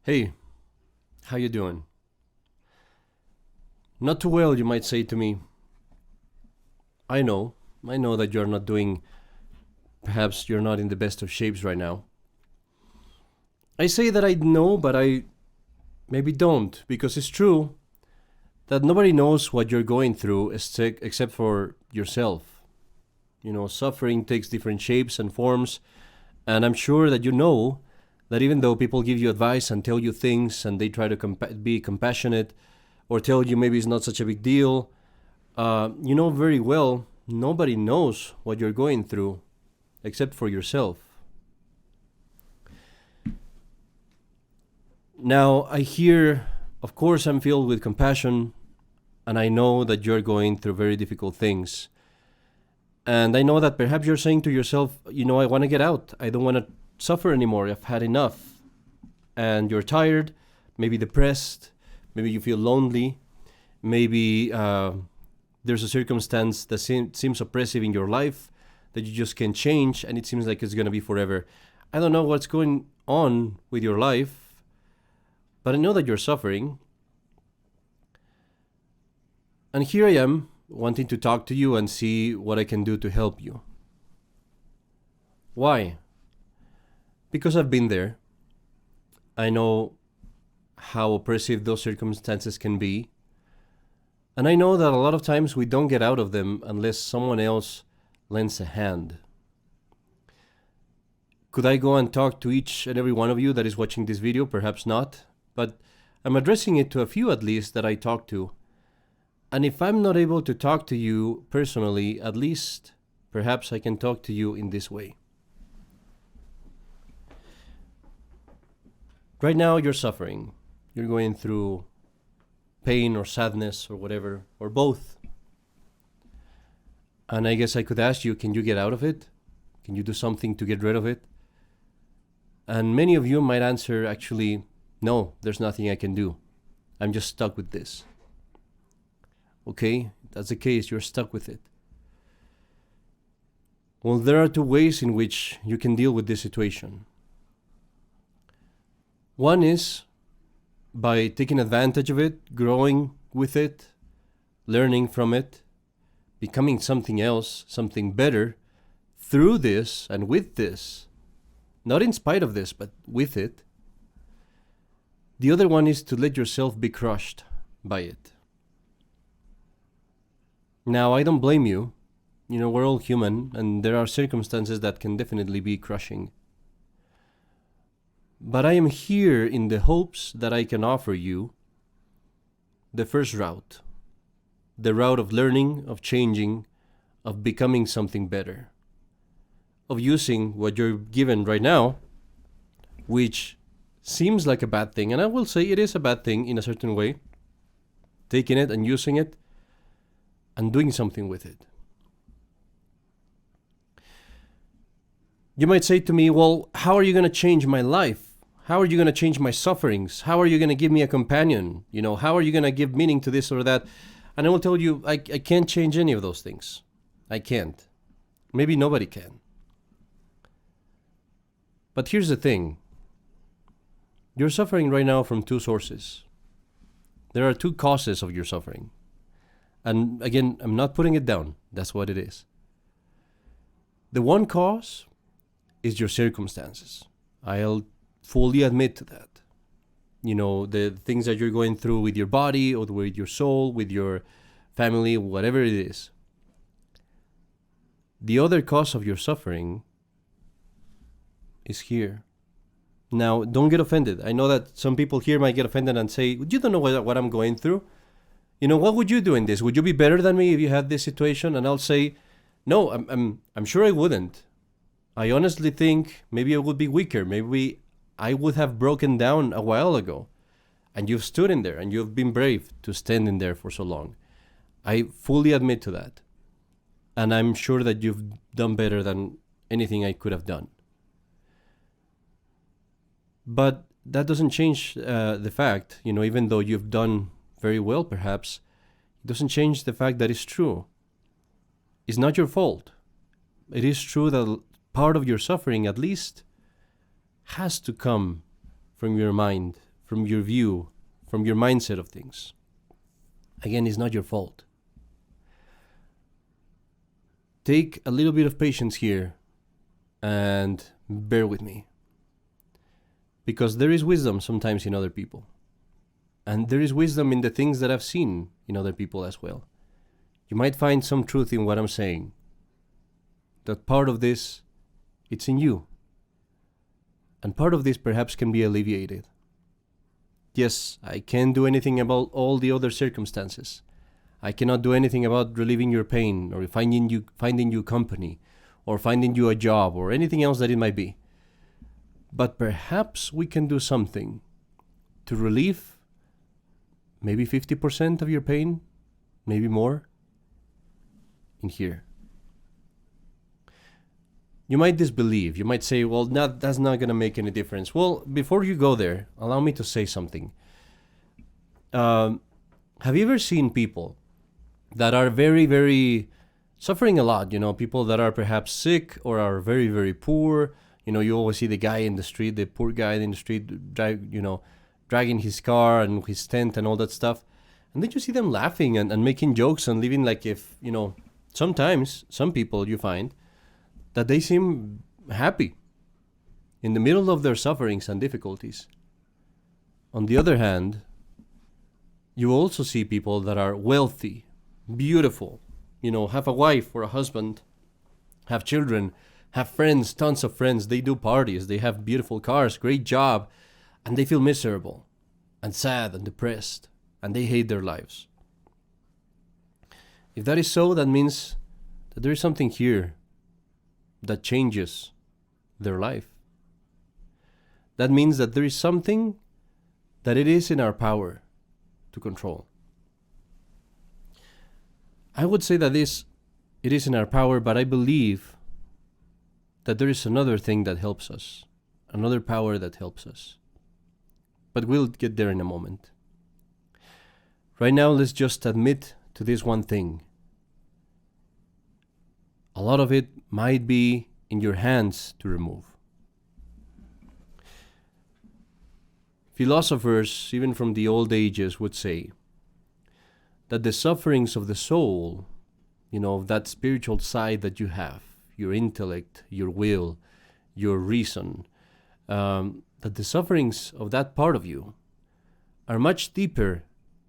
Hey, how you doing? Not too well, you might say to me. I know. I know that you're not doing, perhaps you're not in the best of shapes right now. I say that I know, but I maybe don't, because it's true that nobody knows what you're going through except for yourself. Suffering takes different shapes and forms, and I'm sure that you know that even though people give you advice and tell you things and they try to be compassionate or tell you maybe it's not such a big deal, you know very well nobody knows what you're going through except for yourself. Now, I hear, of course, I'm filled with compassion, and I know that you're going through very difficult things. And I know that perhaps you're saying to yourself, I want to get out. I don't want to suffer anymore. I've had enough. And you're tired, maybe depressed, maybe you feel lonely, maybe there's a circumstance that seems oppressive in your life that you just can't change, and it seems like it's going to be forever. I don't know what's going on with your life, but I know that you're suffering. And here I am, wanting to talk to you and see what I can do to help you. Why? Because I've been there. I know how oppressive those circumstances can be. And I know that a lot of times we don't get out of them unless someone else lends a hand. Could I go and talk to each and every one of you that is watching this video? Perhaps not. But I'm addressing it to a few at least that I talk to. And if I'm not able to talk to you personally, at least perhaps I can talk to you in this way. Right now you're suffering. You're going through pain or sadness or whatever, or both. And I guess I could ask you, can you get out of it? Can you do something to get rid of it? And many of you might answer, actually, no, there's nothing I can do. I'm just stuck with this. Okay, that's the case, you're stuck with it. Well, there are two ways in which you can deal with this situation. One is by taking advantage of it, growing with it, learning from it, becoming something else, something better, through this and with this. Not in spite of this, but with it. The other one is to let yourself be crushed by it. Now, I don't blame you. We're all human, and there are circumstances that can definitely be crushing. But I am here in the hopes that I can offer you the first route. The route of learning, of changing, of becoming something better. Of using what you're given right now, which seems like a bad thing, and I will say it is a bad thing in a certain way, taking it and using it and doing something with it. You might say to me, well, how are you going to change my life? How are you going to change my sufferings? How are you going to give me a companion? How are you going to give meaning to this or that? And I will tell you, I can't change any of those things. I can't. Maybe nobody can. But here's the thing. You're suffering right now from two sources. There are two causes of your suffering. And again, I'm not putting it down. That's what it is. The one cause is your circumstances. I'll fully admit to that. The things that you're going through with your body or with your soul, with your family, whatever it is. The other cause of your suffering is here. Now, don't get offended. I know that some people here might get offended and say, you don't know what I'm going through. What would you do in this? Would you be better than me if you had this situation? And I'll say, no, I'm sure I wouldn't. I honestly think maybe I would be weaker. Maybe I would have broken down a while ago. And you've stood in there and you've been brave to stand in there for so long. I fully admit to that. And I'm sure that you've done better than anything I could have done. But that doesn't change the fact, even though you've done very well perhaps, it doesn't change the fact that it's true. It's not your fault. It is true that part of your suffering, at least, has to come from your mind, from your view, from your mindset of things. Again, it's not your fault. Take a little bit of patience here and bear with me. Because there is wisdom sometimes in other people. And there is wisdom in the things that I've seen in other people as well. You might find some truth in what I'm saying. That part of this, it's in you. And part of this perhaps can be alleviated. Yes, I can't do anything about all the other circumstances. I cannot do anything about relieving your pain or finding you company or finding you a job or anything else that it might be. But perhaps we can do something to relieve maybe 50% of your pain, maybe more, in here. You might disbelieve. You might say, well, that's not going to make any difference. Well, before you go there, allow me to say something. Have you ever seen people that are very, very suffering a lot? People that are perhaps sick or are very, very poor. You always see the guy in the street, the poor guy in the street, dragging his car and his tent and all that stuff. And then you see them laughing and making jokes and living like if, sometimes some people you find that they seem happy in the middle of their sufferings and difficulties. On the other hand, you also see people that are wealthy, beautiful, have a wife or a husband, have children, have friends, tons of friends. They do parties, they have beautiful cars, great job, and they feel miserable and sad and depressed, and they hate their lives. If that is so, that means that there is something here that changes their life. That means that there is something that it is in our power to control. I would say that it is in our power, but I believe that there is another thing that helps us, another power that helps us. But we'll get there in a moment. Right now, let's just admit to this one thing. A lot of it might be in your hands to remove. Philosophers, even from the old ages, would say that the sufferings of the soul, that spiritual side that you have, your intellect, your will, your reason, that the sufferings of that part of you are much deeper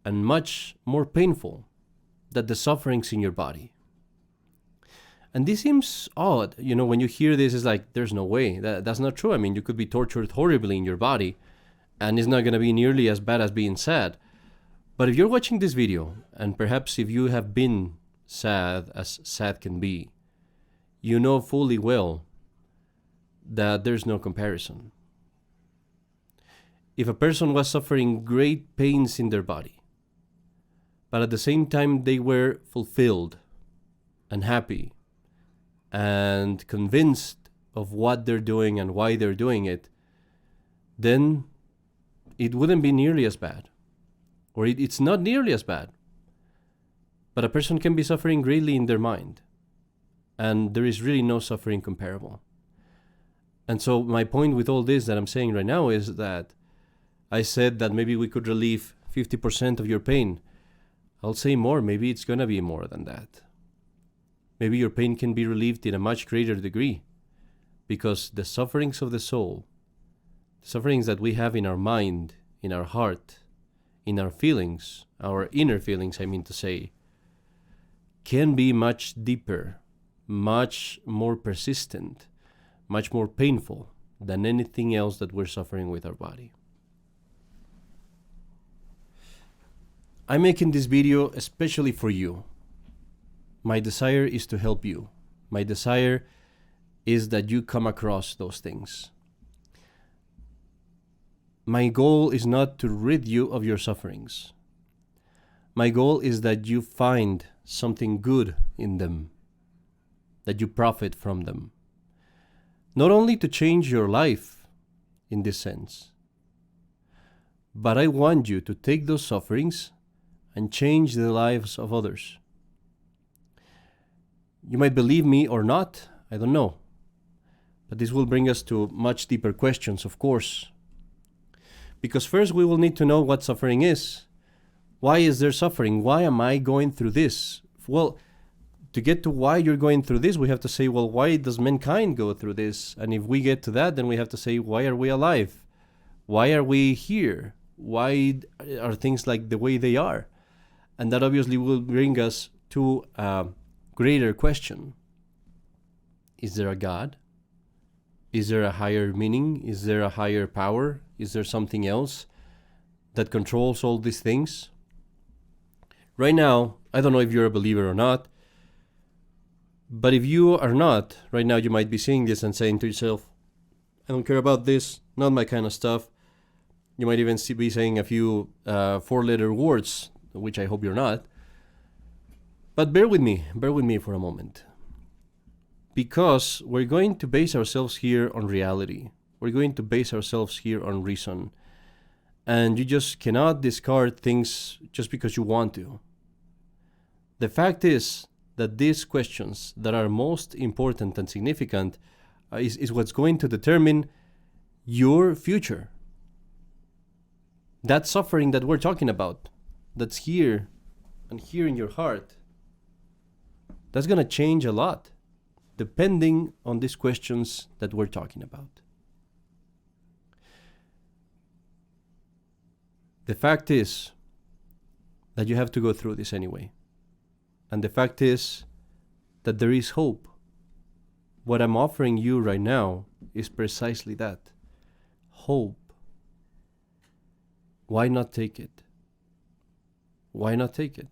and much more painful than the sufferings in your body. And this seems odd. When you hear this, it's like, there's no way. That's not true. I mean, you could be tortured horribly in your body, and it's not going to be nearly as bad as being sad. But if you're watching this video, and perhaps if you have been sad as sad can be, you know fully well that there's no comparison. If a person was suffering great pains in their body, but at the same time they were fulfilled and happy and convinced of what they're doing and why they're doing it, then it wouldn't be nearly as bad. Or it's not nearly as bad. But a person can be suffering greatly in their mind, and there is really no suffering comparable. And so my point with all this that I'm saying right now is that I said that maybe we could relieve 50% of your pain. I'll say more. Maybe it's going to be more than that. Maybe your pain can be relieved in a much greater degree, because the sufferings of the soul, the sufferings that we have in our mind, in our heart, in our feelings, our inner feelings, I mean to say, can be much deeper, much more persistent, much more painful than anything else that we're suffering with our body. I'm making this video especially for you. My desire is to help you. My desire is that you come across those things. My goal is not to rid you of your sufferings. My goal is that you find something good in them, that you profit from them. Not only to change your life in this sense, but I want you to take those sufferings and change the lives of others. You might believe me or not, I don't know. But this will bring us to much deeper questions, of course. Because first we will need to know what suffering is. Why is there suffering? Why am I going through this? Well, to get to why you're going through this, we have to say, well, why does mankind go through this? And if we get to that, then we have to say, why are we alive? Why are we here? Why are things like the way they are? And that obviously will bring us to a greater question. Is there a God? Is there a higher meaning? Is there a higher power? Is there something else that controls all these things? Right now, I don't know if you're a believer or not, but if you are not, right now you might be seeing this and saying to yourself, I don't care about this, not my kind of stuff. You might even be saying a few four-letter words, which I hope you're not. But bear with me for a moment. Because we're going to base ourselves here on reality. We're going to base ourselves here on reason. And you just cannot discard things just because you want to. The fact is that these questions that are most important and significant is what's going to determine your future. That suffering that we're talking about, that's here and here in your heart, that's going to change a lot depending on these questions that we're talking about. The fact is that you have to go through this anyway. And the fact is that there is hope. What I'm offering you right now is precisely that. Hope. Why not take it? Why not take it?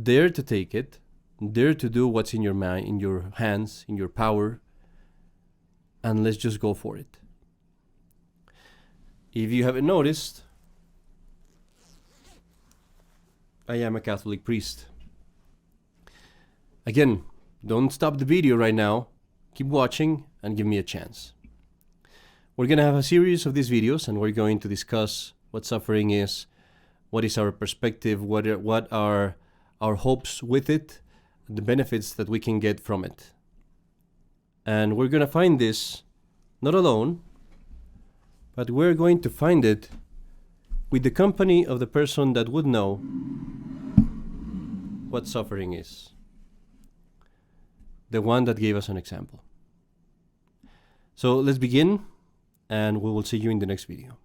Dare to take it. Dare to do what's in your mind, in your hands, in your power. And let's just go for it. If you haven't noticed, I am a Catholic priest. Again, don't stop the video right now. Keep watching and give me a chance. We're going to have a series of these videos and we're going to discuss what suffering is, what is our perspective, what are our hopes with it, the benefits that we can get from it. And we're going to find this not alone, but we're going to find it with the company of the person that would know what suffering is. The one that gave us an example. So let's begin, and we will see you in the next video.